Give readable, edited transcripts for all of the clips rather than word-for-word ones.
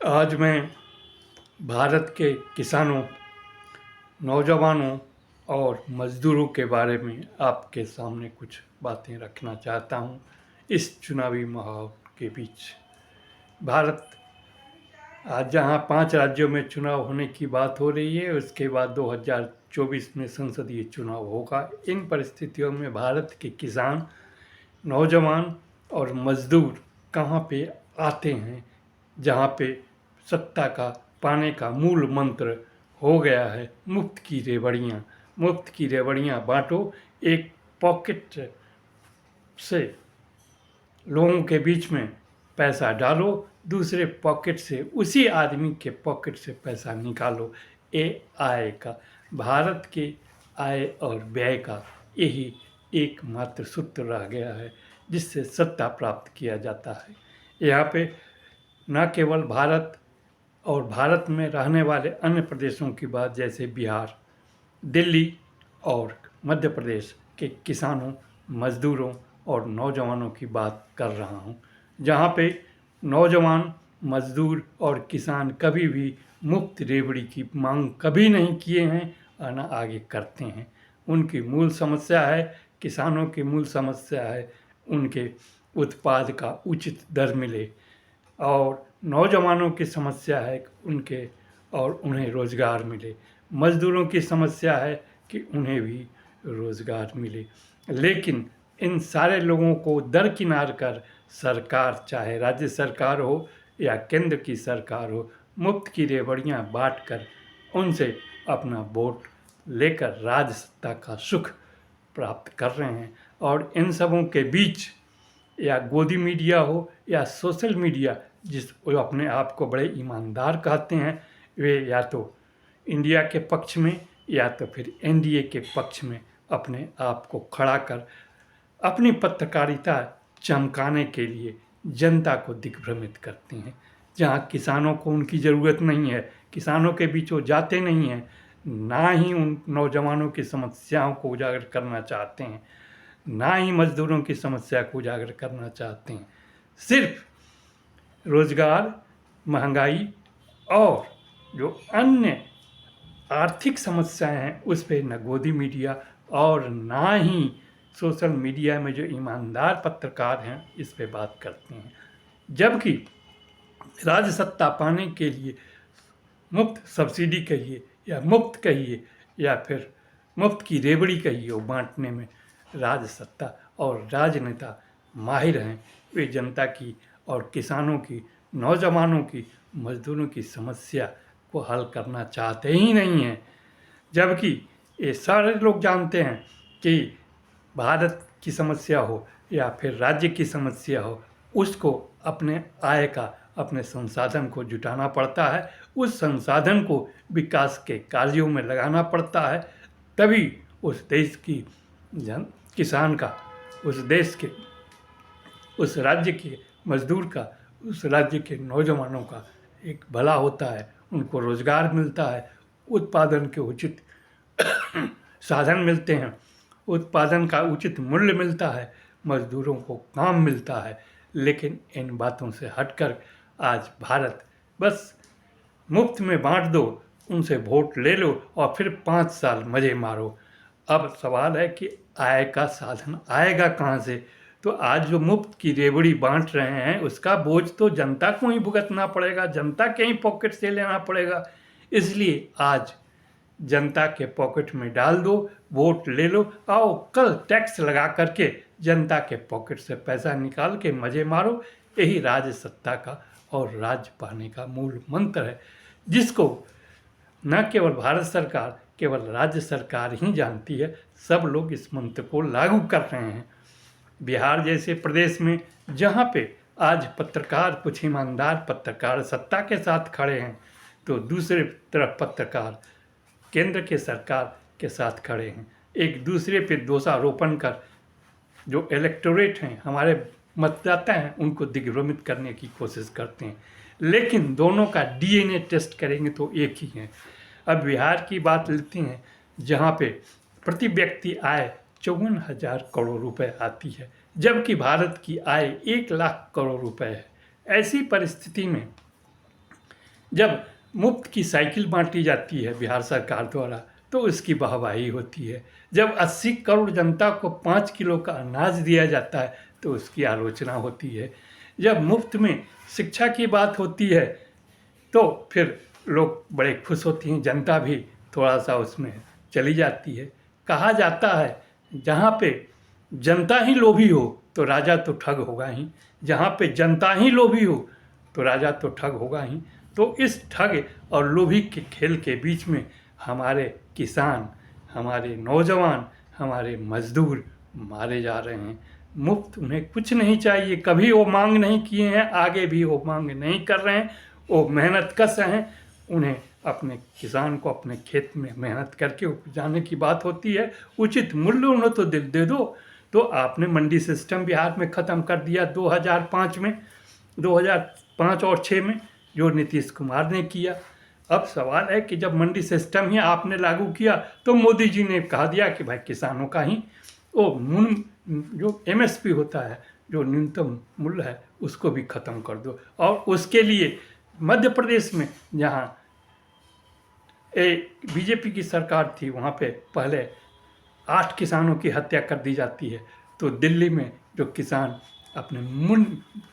आज मैं भारत के किसानों, नौजवानों और मज़दूरों के बारे में आपके सामने कुछ बातें रखना चाहता हूँ। इस चुनावी माहौल के बीच भारत आज जहाँ 5 राज्यों में चुनाव होने की बात हो रही है, उसके बाद 2024 में संसदीय चुनाव होगा। इन परिस्थितियों में भारत के किसान, नौजवान और मज़दूर कहाँ पे आते हैं, जहाँ पे सत्ता का पाने का मूल मंत्र हो गया है मुफ्त की रेवड़ियाँ। मुफ्त की रेवड़ियाँ बांटो, एक पॉकेट से लोगों के बीच में पैसा डालो, दूसरे पॉकेट से उसी आदमी के पॉकेट से पैसा निकालो। ये आय का, भारत के आय और व्यय का यही एकमात्र सूत्र रह गया है जिससे सत्ता प्राप्त किया जाता है। यहाँ पे न केवल भारत और भारत में रहने वाले अन्य प्रदेशों की बात, जैसे बिहार, दिल्ली और मध्य प्रदेश के किसानों, मज़दूरों और नौजवानों की बात कर रहा हूँ, जहाँ पे नौजवान, मज़दूर और किसान कभी भी मुफ्त रेवड़ी की मांग कभी नहीं किए हैं और न आगे करते हैं। उनकी मूल समस्या है, किसानों की मूल समस्या है उनके उत्पाद का उचित दर मिले, और नौजवानों की समस्या है कि उनके और उन्हें रोज़गार मिले। मज़दूरों की समस्या है कि उन्हें भी रोज़गार मिले। लेकिन इन सारे लोगों को दरकिनार कर सरकार, चाहे राज्य सरकार हो या केंद्र की सरकार हो, मुफ्त की रेवड़ियाँ बांट कर उनसे अपना वोट लेकर राज सत्ता का सुख प्राप्त कर रहे हैं। और इन सबों के बीच या गोदी मीडिया हो या सोशल मीडिया, जिस वो अपने आप को बड़े ईमानदार कहते हैं, वे या तो इंडिया के पक्ष में या तो फिर एनडीए के पक्ष में अपने आप को खड़ा कर अपनी पत्रकारिता चमकाने के लिए जनता को दिग्भ्रमित करते हैं। जहाँ किसानों को उनकी ज़रूरत नहीं है, किसानों के बीच वो जाते नहीं हैं, ना ही उन नौजवानों की समस्याओं को उजागर करना चाहते हैं, ना ही मज़दूरों की समस्या को उजागर करना चाहते हैं। सिर्फ रोज़गार, महंगाई और जो अन्य आर्थिक समस्याएं हैं उस पर न गोदी मीडिया और ना ही सोशल मीडिया में जो ईमानदार पत्रकार हैं इस पे बात करते हैं। जबकि राज सत्ता पाने के लिए मुफ्त सब्सिडी कहिए या मुफ्त कहिए या फिर मुफ्त की रेवड़ी कहिए, वो बांटने में राज सत्ता और राजनेता माहिर हैं। वे जनता की और किसानों की, नौजवानों की, मजदूरों की समस्या को हल करना चाहते ही नहीं हैं। जबकि ये सारे लोग जानते हैं कि भारत की समस्या हो या फिर राज्य की समस्या हो, उसको अपने आय का, अपने संसाधन को जुटाना पड़ता है, उस संसाधन को विकास के कार्यों में लगाना पड़ता है, तभी उस देश की किसान का, उस देश के, उस राज्य के मजदूर का, उस राज्य के नौजवानों का एक भला होता है, उनको रोज़गार मिलता है, उत्पादन के उचित साधन मिलते हैं, उत्पादन का उचित मूल्य मिलता है, मजदूरों को काम मिलता है। लेकिन इन बातों से हटकर आज भारत बस मुफ्त में बांट दो, उनसे वोट ले लो और फिर 5 साल मज़े मारो। अब सवाल है कि आय का साधन आएगा कहाँ से? तो आज जो मुफ्त की रेवड़ी बांट रहे हैं उसका बोझ तो जनता को ही भुगतना पड़ेगा, जनता के ही पॉकेट से लेना पड़ेगा। इसलिए आज जनता के पॉकेट में डाल दो, वोट ले लो, आओ कल टैक्स लगा करके जनता के पॉकेट से पैसा निकाल के मज़े मारो। यही राज सत्ता का और राज पाने का मूल मंत्र है, जिसको न केवल भारत सरकार, केवल राज्य सरकार ही जानती है, सब लोग इस मंत्र को लागू कर रहे हैं। बिहार जैसे प्रदेश में जहाँ पे आज पत्रकार, कुछ ईमानदार पत्रकार सत्ता के साथ खड़े हैं, तो दूसरे तरफ पत्रकार केंद्र के सरकार के साथ खड़े हैं, एक दूसरे पे दोषारोपण कर जो इलेक्टोरेट हैं, हमारे मतदाता हैं, उनको दिग्भ्रमित करने की कोशिश करते हैं। लेकिन दोनों का डीएनए टेस्ट करेंगे तो एक ही है। अब बिहार की बात लेते हैं, जहाँ पे प्रति व्यक्ति आय 54,000 करोड़ रुपए आती है, जबकि भारत की आय 1 लाख करोड़ रुपए है। ऐसी परिस्थिति में जब मुफ्त की साइकिल बांटी जाती है बिहार सरकार द्वारा तो उसकी वाहवाही होती है। जब 80 करोड़ जनता को 5 किलो का अनाज दिया जाता है तो उसकी आलोचना होती है। जब मुफ्त में शिक्षा की बात होती है तो फिर लोग बड़े खुश होती हैं, जनता भी थोड़ा सा उसमें चली जाती है। कहा जाता है जहाँ पे जनता ही लोभी हो तो राजा तो ठग होगा ही, जहाँ पे जनता ही लोभी हो तो राजा तो ठग होगा ही। तो इस ठग और लोभी के खेल के बीच में हमारे किसान, हमारे नौजवान, हमारे मजदूर मारे जा रहे हैं। मुफ्त उन्हें कुछ नहीं चाहिए, कभी वो मांग नहीं किए हैं, आगे भी वो मांग नहीं कर रहे हैं। वो मेहनत कश हैं, उन्हें अपने किसान को अपने खेत में मेहनत करके उपजाने की बात होती है। उचित मूल्य उन्हें तो दे दो। तो आपने मंडी सिस्टम बिहार में ख़त्म कर दिया 2005 में, 2005 और 6 में, जो नीतीश कुमार ने किया। अब सवाल है कि जब मंडी सिस्टम ही आपने लागू किया तो मोदी जी ने कहा दिया कि भाई किसानों का ही वो जो एमएसपी होता है, जो न्यूनतम मूल्य है, उसको भी ख़त्म कर दो। और उसके लिए मध्य प्रदेश में जहाँ बीजेपी की सरकार थी वहाँ पे पहले 8 किसानों की हत्या कर दी जाती है, तो दिल्ली में जो किसान अपने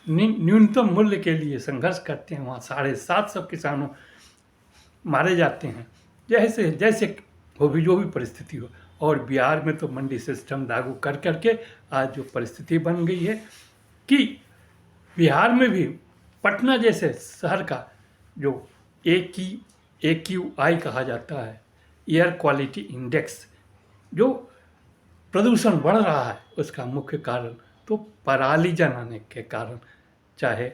न्यूनतम मूल्य के लिए संघर्ष करते हैं वहाँ 750 किसानों मारे जाते हैं। जैसे जैसे जो भी परिस्थिति हो। और बिहार में तो मंडी सिस्टम लागू कर करके आज जो परिस्थिति बन गई है कि बिहार में भी पटना जैसे शहर का जो AQI कहा जाता है, एयर क्वालिटी इंडेक्स, जो प्रदूषण बढ़ रहा है उसका मुख्य कारण तो पराली जलाने के कारण। चाहे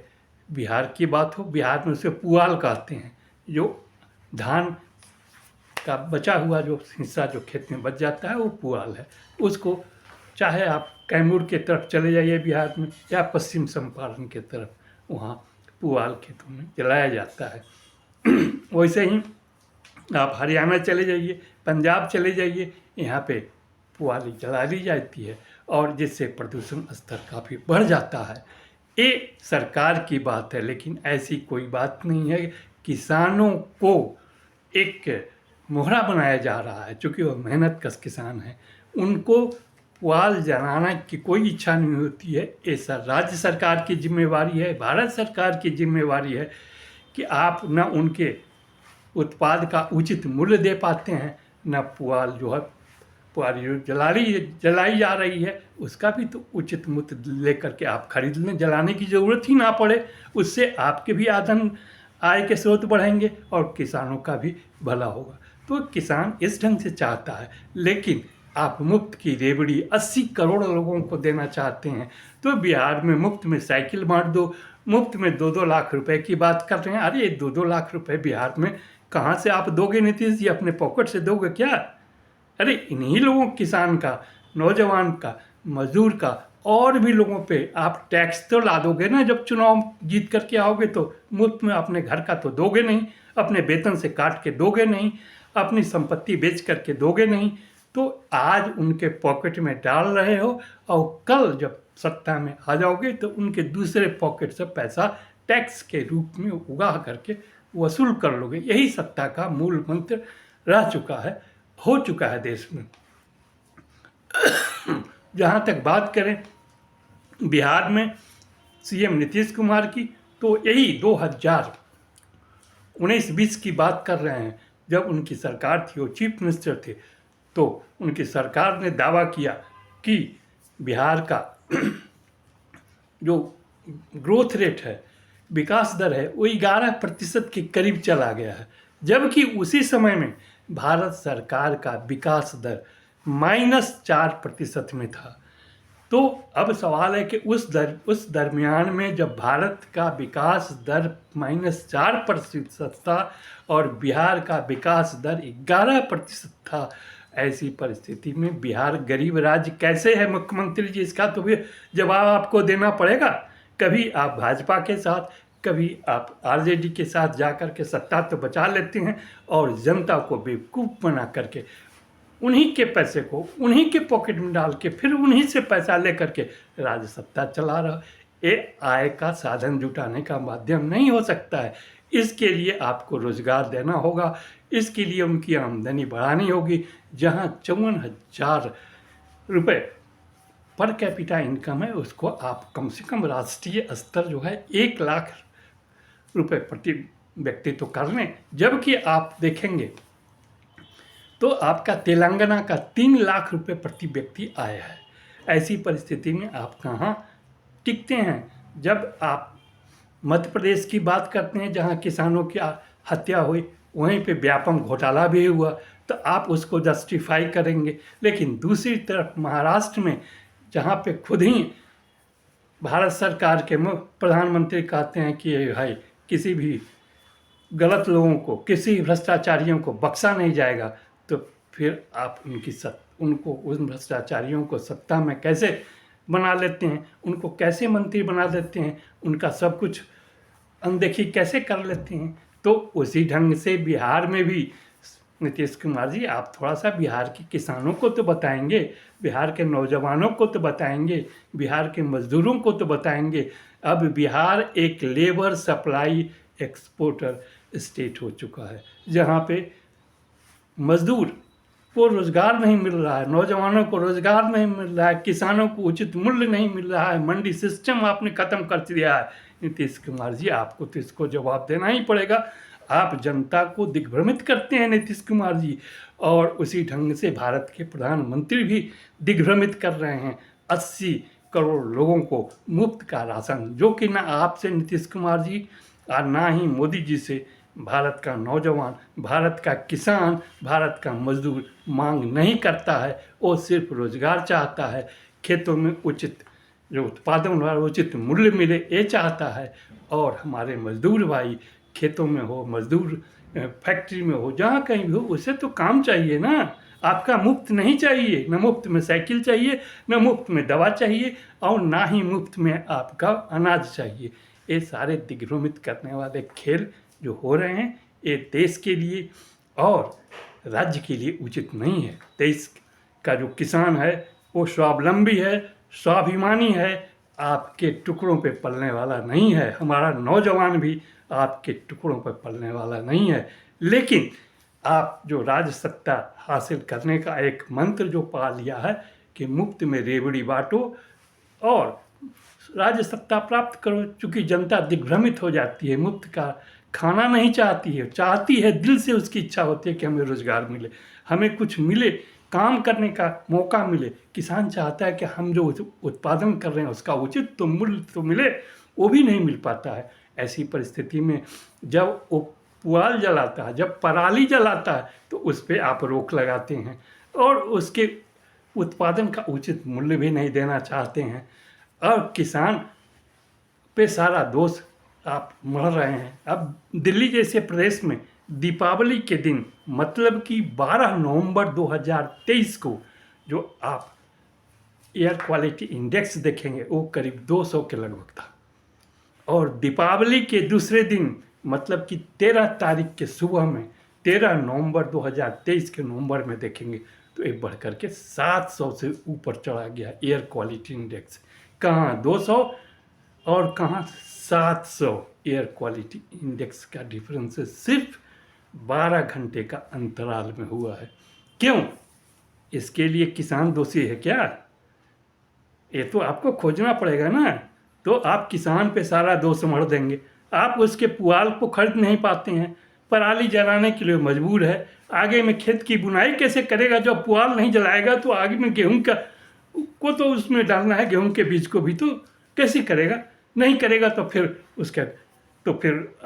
बिहार की बात हो, बिहार में उसे पुआल कहते हैं, जो धान का बचा हुआ जो हिस्सा जो खेत में बच जाता है वो पुआल है। उसको चाहे आप कैमूर के तरफ चले जाइए बिहार में या पश्चिम चंपारण के तरफ, वहाँ पुआल खेतों में जलाया जाता है। वैसे ही आप हरियाणा चले जाइए, पंजाब चले जाइए, यहाँ पे पुआली जला ली जाती है और जिससे प्रदूषण स्तर काफ़ी बढ़ जाता है। ये सरकार की बात है, लेकिन ऐसी कोई बात नहीं है। किसानों को एक मोहरा बनाया जा रहा है, चूँकि वो मेहनत कश किसान हैं, उनको पुआल जलाना की कोई इच्छा नहीं होती है। ये राज्य सरकार की जिम्मेवारी है, भारत सरकार की जिम्मेवारी है कि आप न उनके उत्पाद का उचित मूल्य दे पाते हैं, न पुआल जो है पुआल जो जलाई जा रही है उसका भी तो उचित मूल्य लेकर के आप खरीद लें, जलाने की ज़रूरत ही ना पड़े। उससे आपके भी आय के स्रोत बढ़ेंगे और किसानों का भी भला होगा। तो किसान इस ढंग से चाहता है, लेकिन आप मुफ्त की रेवड़ी 80 करोड़ लोगों को देना चाहते हैं तो बिहार में मुफ्त में साइकिल बांट दो, मुफ्त में 2-2 लाख रुपए की बात कर रहे हैं। अरे 2-2 लाख रुपए बिहार में कहाँ से आप दोगे नीतीश जी? अपने पॉकेट से दोगे क्या? अरे इन्हीं लोगों, किसान का, नौजवान का, मजदूर का और भी लोगों पे आप टैक्स तो ला दोगे ना। जब चुनाव जीत करके आओगे तो मुफ्त में अपने घर का तो दोगे नहीं, अपने वेतन से काट के दोगे नहीं, अपनी संपत्ति बेच करके दोगे नहीं। तो आज उनके पॉकेट में डाल रहे हो और कल जब सत्ता में आ जाओगे तो उनके दूसरे पॉकेट से पैसा टैक्स के रूप में उगा करके वसूल कर लोगे। यही सत्ता का मूल मंत्र रह चुका है, हो चुका है देश में। जहाँ तक बात करें बिहार में सीएम नीतीश कुमार की, तो यही 2019-20 की बात कर रहे हैं, जब उनकी सरकार थी, वो चीफ मिनिस्टर थे, तो उनकी सरकार ने दावा किया कि बिहार का जो ग्रोथ रेट है, विकास दर है, वो 11% के करीब चला गया है, जबकि उसी समय में भारत सरकार का विकास दर -4% में था। तो अब सवाल है कि उस दरमियान में जब भारत का विकास दर -4% था और बिहार का विकास दर 11% था, ऐसी परिस्थिति में बिहार गरीब राज्य कैसे है मुख्यमंत्री जी? इसका तो भी जवाब आपको देना पड़ेगा। कभी आप भाजपा के साथ, कभी आप आरजेडी के साथ जाकर के सत्ता तो बचा लेते हैं और जनता को बेवकूफ़ बना करके उन्हीं के पैसे को उन्हीं के पॉकेट में डाल के फिर उन्हीं से पैसा लेकर के राज्य सत्ता चला रहा। ये आय का साधन जुटाने का माध्यम नहीं हो सकता है। इसके लिए आपको रोज़गार देना होगा, इसके लिए उनकी आमदनी बढ़ानी होगी। जहाँ 54,000 रुपये पर कैपिटा इनकम है, उसको आप कम से कम राष्ट्रीय स्तर जो है 1 लाख रुपये प्रति व्यक्ति तो कर लें। जबकि आप देखेंगे तो आपका तेलंगाना का 3 लाख रुपये प्रति व्यक्ति आया है। ऐसी परिस्थिति में आप कहाँ टिकते हैं? जब आप मध्य प्रदेश की बात करते हैं जहाँ किसानों की हत्या हुई, वहीं पे व्यापम घोटाला भी हुआ, तो आप उसको जस्टिफाई करेंगे। लेकिन दूसरी तरफ महाराष्ट्र में जहाँ पे खुद ही भारत सरकार के प्रधानमंत्री कहते हैं कि भाई किसी भी गलत लोगों को, किसी भ्रष्टाचारियों को बख्शा नहीं जाएगा, तो फिर आप उनको उन भ्रष्टाचारियों को सत्ता में कैसे बना लेते हैं, उनको कैसे मंत्री बना देते हैं, उनका सब कुछ अनदेखी कैसे कर लेते हैं। तो उसी ढंग से बिहार में भी नीतीश कुमार जी, आप थोड़ा सा बिहार के किसानों को तो बताएंगे, बिहार के नौजवानों को तो बताएंगे, बिहार के मजदूरों को तो बताएंगे। अब बिहार एक लेबर सप्लाई एक्सपोर्टर स्टेट हो चुका है, जहाँ पे मजदूर को रोज़गार नहीं मिल रहा है, नौजवानों को रोज़गार नहीं मिल रहा है, किसानों को उचित मूल्य नहीं मिल रहा है, मंडी सिस्टम आपने ख़त्म कर दिया है। नीतीश कुमार जी, आपको तो इसको जवाब देना ही पड़ेगा। आप जनता को दिग्भ्रमित करते हैं नीतीश कुमार जी, और उसी ढंग से भारत के प्रधानमंत्री भी दिग्भ्रमित कर रहे हैं। 80 करोड़ लोगों को मुफ्त का राशन, जो कि ना आपसे नीतीश कुमार जी और ना ही मोदी जी से भारत का नौजवान, भारत का किसान, भारत का मजदूर मांग नहीं करता है। वो सिर्फ रोज़गार चाहता है, खेतों में उचित जो उत्पादन वाला उचित मूल्य मिले, ये चाहता है। और हमारे मजदूर भाई खेतों में हो, मजदूर फैक्ट्री में हो, जहाँ कहीं भी हो, उसे तो काम चाहिए ना। आपका मुफ्त नहीं चाहिए, न मुफ्त में साइकिल चाहिए, न मुफ्त में दवा चाहिए, और ना ही मुफ्त में आपका अनाज चाहिए। ये सारे दिग्भ्रमित करने वाले खेल जो हो रहे हैं, ये देश के लिए और राज्य के लिए उचित नहीं है। देश का जो किसान है वो स्वावलंबी है, स्वाभिमानी है, आपके टुकड़ों पे पलने वाला नहीं है। हमारा नौजवान भी आपके टुकड़ों पर पलने वाला नहीं है। लेकिन आप जो राज सत्ता हासिल करने का एक मंत्र जो पा लिया है कि मुफ्त में रेवड़ी बांटो और राज्य सत्ता प्राप्त करो, चूँकि जनता दिग्भ्रमित हो जाती है, मुफ्त का खाना नहीं चाहती है, चाहती है, दिल से उसकी इच्छा होती है कि हमें रोज़गार मिले, हमें कुछ मिले, काम करने का मौका मिले। किसान चाहता है कि हम जो उत्पादन कर रहे हैं उसका उचित तो मूल्य तो मिले, वो भी नहीं मिल पाता है। ऐसी परिस्थिति में जब वो पुआल जलाता है, जब पराली जलाता है, तो उस पर आप रोक लगाते हैं और उसके उत्पादन का उचित मूल्य भी नहीं देना चाहते हैं, और किसान पे सारा दोष आप मढ़ रहे हैं। अब दिल्ली जैसे प्रदेश में दीपावली के दिन, मतलब कि 12 नवंबर 2023 को, जो आप एयर क्वालिटी इंडेक्स देखेंगे वो करीब 200 के लगभग था, और दीपावली के दूसरे दिन मतलब कि 13 तारीख के सुबह में, 13 नवंबर 2023 के नवंबर में देखेंगे तो एक बढ़ कर के 700 से ऊपर चढ़ा गया एयर क्वालिटी इंडेक्स। कहाँ 200 और कहाँ 700 एयर क्वालिटी इंडेक्स का डिफरेंस सिर्फ 12 घंटे का अंतराल में हुआ है। क्यों? इसके लिए किसान दोषी है क्या? ये तो आपको खोजना पड़ेगा ना। तो आप किसान पे सारा दोष मढ़ देंगे, आप उसके पुआल को खरीद नहीं पाते हैं, पराली जलाने के लिए मजबूर है, आगे में खेत की बुनाई कैसे करेगा? जब पुआल नहीं जलाएगा तो आगे में गेहूं का को तो उसमें डालना है, गेहूं के बीज को भी, तो कैसे करेगा? नहीं करेगा तो फिर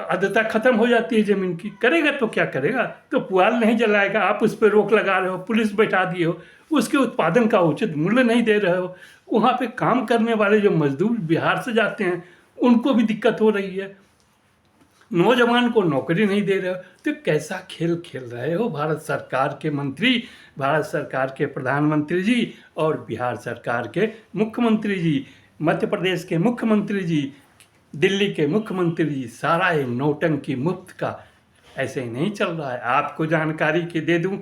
आर्द्रता खत्म हो जाती है ज़मीन की। करेगा तो क्या करेगा? तो पुआल नहीं जलाएगा, आप उस पर रोक लगा रहे हो, पुलिस बैठा दिए हो, उसके उत्पादन का उचित मूल्य नहीं दे रहे हो। वहाँ पे काम करने वाले जो मजदूर बिहार से जाते हैं उनको भी दिक्कत हो रही है, नौजवान को नौकरी नहीं दे रहे हो। तो कैसा खेल खेल रहे हो भारत सरकार के मंत्री, भारत सरकार के प्रधानमंत्री जी और बिहार सरकार के मुख्यमंत्री जी, मध्य प्रदेश के मुख्यमंत्री जी, दिल्ली के मुख्यमंत्री जी। सारा ये नौटंकी मुफ्त का ऐसे ही नहीं चल रहा है। आपको जानकारी के दे दूं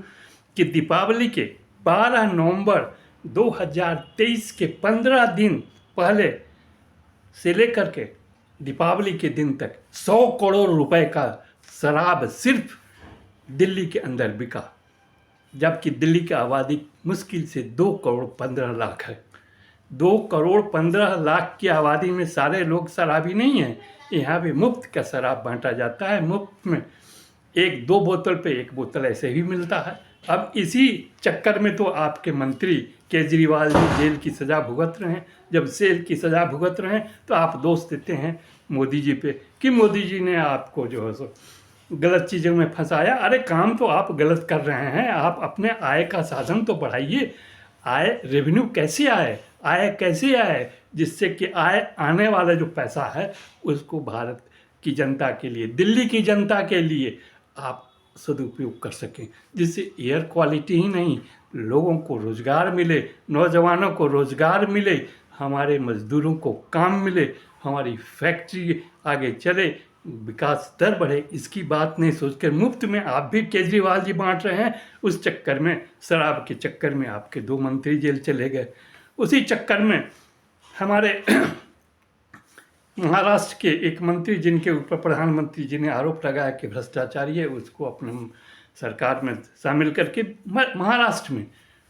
कि दीपावली के 12 नवंबर 2023 के 15 दिन पहले से लेकर के दीपावली के दिन तक 100 करोड़ रुपए का शराब सिर्फ दिल्ली के अंदर बिका, जबकि दिल्ली की आबादी मुश्किल से 2 करोड़ 15 लाख है। 2 करोड़ 15 लाख की आबादी में सारे लोग शराबी नहीं हैं। यहाँ भी मुफ्त का शराब बांटा जाता है, मुफ्त में 1-2 बोतल पे 1 बोतल ऐसे ही मिलता है। अब इसी चक्कर में तो आपके मंत्री केजरीवाल जी जेल की सज़ा भुगत रहे हैं। जब जेल की सज़ा भुगत रहे हैं तो आप दोष देते हैं मोदी जी पे कि मोदी जी ने आपको जो है सो गलत चीज़ों में फंसाया। अरे काम तो आप गलत कर रहे हैं, आप अपने आय का साधन तो बढ़ाइए। आय रेवेन्यू कैसे आए, आय कैसे आए, जिससे कि आय आने वाला जो पैसा है उसको भारत की जनता के लिए, दिल्ली की जनता के लिए आप सदुपयोग कर सकें, जिससे एयर क्वालिटी ही नहीं, लोगों को रोज़गार मिले, नौजवानों को रोज़गार मिले, हमारे मज़दूरों को काम मिले, हमारी फैक्ट्री आगे चले, विकास दर बढ़े। इसकी बात नहीं सोचकर मुफ्त में आप भी केजरीवाल जी बांट रहे हैं। उस चक्कर में, शराब के चक्कर में आपके 2 मंत्री जेल चले गए। उसी चक्कर में हमारे महाराष्ट्र के एक मंत्री जिनके ऊपर प्रधानमंत्री जी ने आरोप लगाया कि भ्रष्टाचारी है, उसको अपने सरकार में शामिल करके महाराष्ट्र में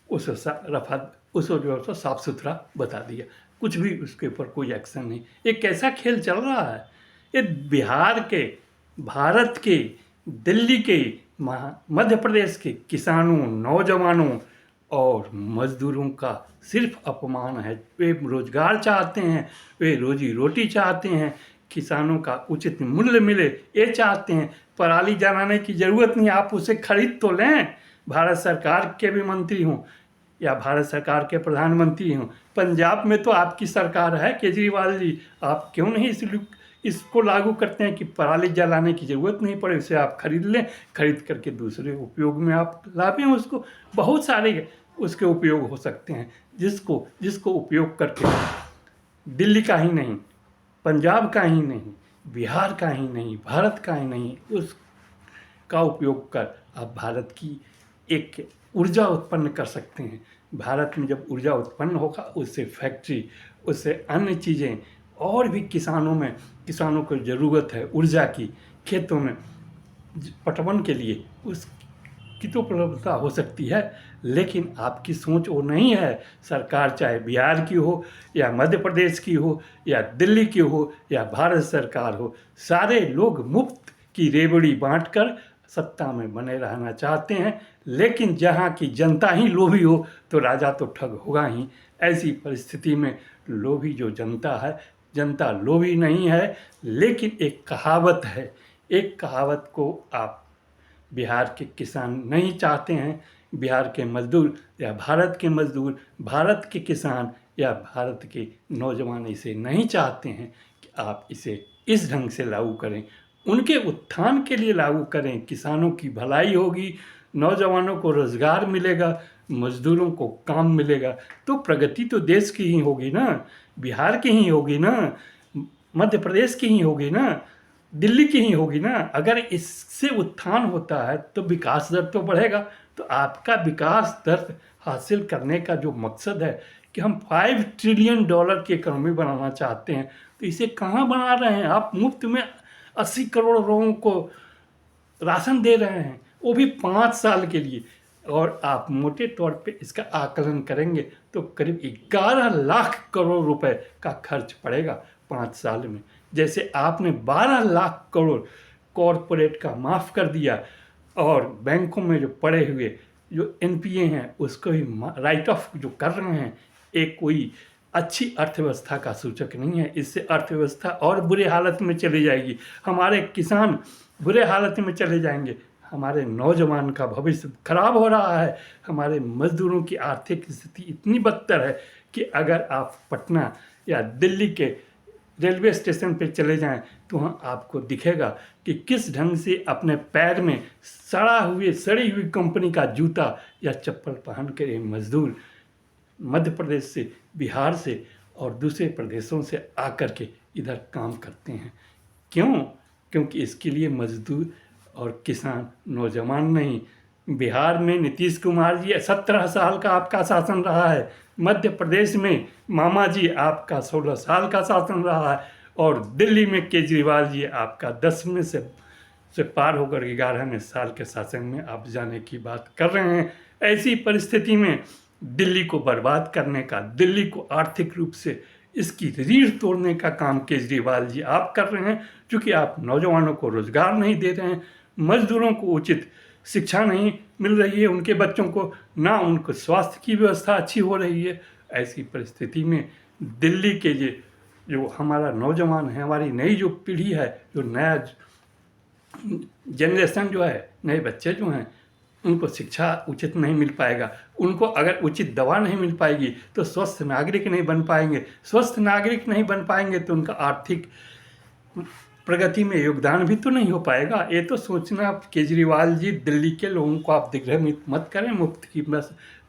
उस उसको जो है तो साफ सुथरा बता दिया। कुछ भी उसके ऊपर कोई एक्शन नहीं। ये कैसा खेल चल रहा है? ये बिहार के, भारत के, दिल्ली के, मध्य प्रदेश के किसानों, नौजवानों और मज़दूरों का सिर्फ अपमान है। वे रोज़गार चाहते हैं, वे रोजी रोटी चाहते हैं, किसानों का उचित मूल्य मिले ये चाहते हैं। पराली जलाने की ज़रूरत नहीं, आप उसे खरीद तो लें। भारत सरकार के भी मंत्री हों या भारत सरकार के प्रधानमंत्री हों, पंजाब में तो आपकी सरकार है केजरीवाल जी, आप क्यों नहीं इसको लागू करते हैं कि पराली जलाने की ज़रूरत नहीं पड़े, उसे आप खरीद लें, खरीद करके दूसरे उपयोग में आप लावें उसको। बहुत सारे उसके उपयोग हो सकते हैं, जिसको उपयोग करके दिल्ली का ही नहीं, पंजाब का ही नहीं, बिहार का ही नहीं, भारत का ही नहीं, उसका उपयोग कर आप भारत की एक ऊर्जा उत्पन्न कर सकते हैं। भारत में जब ऊर्जा उत्पन्न होगा, उससे फैक्ट्री, उससे अन्य चीज़ें, और भी किसानों को ज़रूरत है ऊर्जा की, खेतों में पटवन के लिए उसकी तो उपलब्धता हो सकती है। लेकिन आपकी सोच वो नहीं है। सरकार चाहे बिहार की हो या मध्य प्रदेश की हो या दिल्ली की हो या भारत सरकार हो, सारे लोग मुफ्त की रेवड़ी बांटकर सत्ता में बने रहना चाहते हैं। लेकिन जहाँ की जनता ही लोभी हो तो राजा तो ठग होगा ही। ऐसी परिस्थिति में लोभी जो जनता है, जनता लोभी नहीं है। लेकिन एक कहावत है, एक कहावत को आप बिहार के किसान नहीं चाहते हैं, बिहार के मज़दूर या भारत के मज़दूर, भारत के किसान या भारत के नौजवान इसे नहीं चाहते हैं कि आप इसे इस ढंग से लागू करें, उनके उत्थान के लिए लागू करें। किसानों की भलाई होगी, नौजवानों को रोज़गार मिलेगा, मज़दूरों को काम मिलेगा, तो प्रगति तो देश की ही होगी ना, बिहार की ही होगी ना, मध्य प्रदेश की ही होगी ना, दिल्ली की ही होगी ना। अगर इससे उत्थान होता है तो विकास दर तो बढ़ेगा। तो आपका विकास दर हासिल करने का जो मकसद है कि हम $5 ट्रिलियन की इकोनॉमी बनाना चाहते हैं, तो इसे कहाँ बना रहे हैं आप? मुफ्त में 80 करोड़ लोगों को राशन दे रहे हैं, वो भी 5 साल के लिए। और आप मोटे तौर पे इसका आकलन करेंगे तो करीब 11 लाख करोड़ रुपए का खर्च पड़ेगा 5 साल में। जैसे आपने 12 लाख करोड़ कॉरपोरेट का माफ़ कर दिया, और बैंकों में जो पड़े हुए जो एनपीए हैं उसको ही राइट ऑफ जो कर रहे हैं, एक कोई अच्छी अर्थव्यवस्था का सूचक नहीं है। इससे अर्थव्यवस्था और बुरे हालत में चली जाएगी, हमारे किसान बुरे हालत में चले जाएंगे, हमारे नौजवान का भविष्य खराब हो रहा है, हमारे मज़दूरों की आर्थिक स्थिति इतनी बदतर है कि अगर आप पटना या दिल्ली के रेलवे स्टेशन पे चले जाएं तो वहाँ आपको दिखेगा कि किस ढंग से अपने पैर में सड़ी हुई कंपनी का जूता या चप्पल पहन कर ये मज़दूर मध्य प्रदेश से, बिहार से और दूसरे प्रदेशों से आकर के इधर काम करते हैं। क्यों? क्योंकि इसके लिए मज़दूर और किसान, नौजवान नहीं। बिहार में नीतीश कुमार जी 17 साल का आपका शासन रहा है, मध्य प्रदेश में मामा जी आपका 16 साल का शासन रहा है, और दिल्ली में केजरीवाल जी आपका 10 में से पार होकर 11वें साल के शासन में आप जाने की बात कर रहे हैं। ऐसी परिस्थिति में दिल्ली को बर्बाद करने का, दिल्ली को आर्थिक रूप से इसकी रीढ़ तोड़ने का काम केजरीवाल जी आप कर रहे हैं, क्योंकि आप नौजवानों को रोजगार नहीं दे रहे हैं, मजदूरों को उचित शिक्षा नहीं मिल रही है, उनके बच्चों को ना उनको स्वास्थ्य की व्यवस्था अच्छी हो रही है। ऐसी परिस्थिति में दिल्ली के जो हमारा नौजवान है, हमारी नई जो पीढ़ी है, जो नया जनरेशन जो है, नए बच्चे जो हैं, उनको शिक्षा उचित नहीं मिल पाएगा। उनको अगर उचित दवा नहीं मिल पाएगी तो स्वस्थ नागरिक नहीं बन पाएंगे। स्वस्थ नागरिक नहीं बन पाएंगे तो उनका आर्थिक प्रगति में योगदान भी तो नहीं हो पाएगा। ये तो सोचना, केजरीवाल जी दिल्ली के लोगों को आप दिग्भ्रमित मत करें। मुफ्त की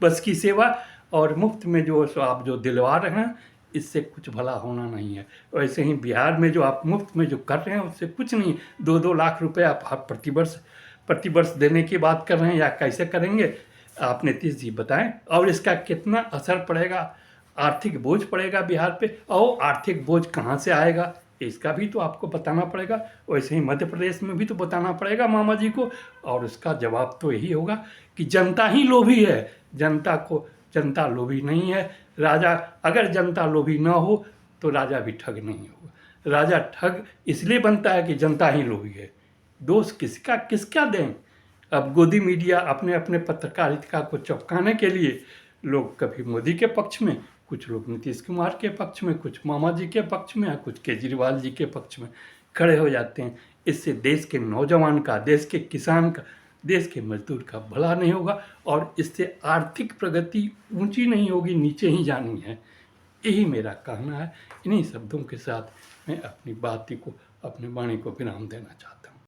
बस की सेवा और मुफ्त में जो आप जो दिलवा रहे हैं, इससे कुछ भला होना नहीं है। वैसे ही बिहार में जो आप मुफ्त में जो कर रहे हैं उससे कुछ नहीं। 2-2 लाख रुपए आप प्रतिवर्ष देने की बात कर रहे हैं, या कैसे करेंगे आप नीतीश जी बताएं। और इसका कितना असर पड़ेगा, आर्थिक बोझ पड़ेगा बिहार पे, और आर्थिक बोझ कहाँ से आएगा इसका भी तो आपको बताना पड़ेगा। वैसे ही मध्य प्रदेश में भी तो बताना पड़ेगा मामा जी को, और उसका जवाब तो यही होगा कि जनता ही लोभी है। जनता लोभी नहीं है। राजा, अगर जनता लोभी ना हो तो राजा भी ठग नहीं होगा। राजा ठग इसलिए बनता है कि जनता ही लोभी है। दोष किसका दें। अब गोदी मीडिया अपने पत्रकारिता को चौंकाने के लिए लोग कभी मोदी के पक्ष में, कुछ लोग नीतीश कुमार के पक्ष में, कुछ मामा जी के पक्ष में, कुछ केजरीवाल जी के पक्ष में खड़े हो जाते हैं। इससे देश के नौजवान का, देश के किसान का, देश के मजदूर का भला नहीं होगा, और इससे आर्थिक प्रगति ऊंची नहीं होगी, नीचे ही जानी है। यही मेरा कहना है। इन्हीं शब्दों के साथ मैं अपनी बात को, अपनी वाणी को विराम देना चाहता हूँ।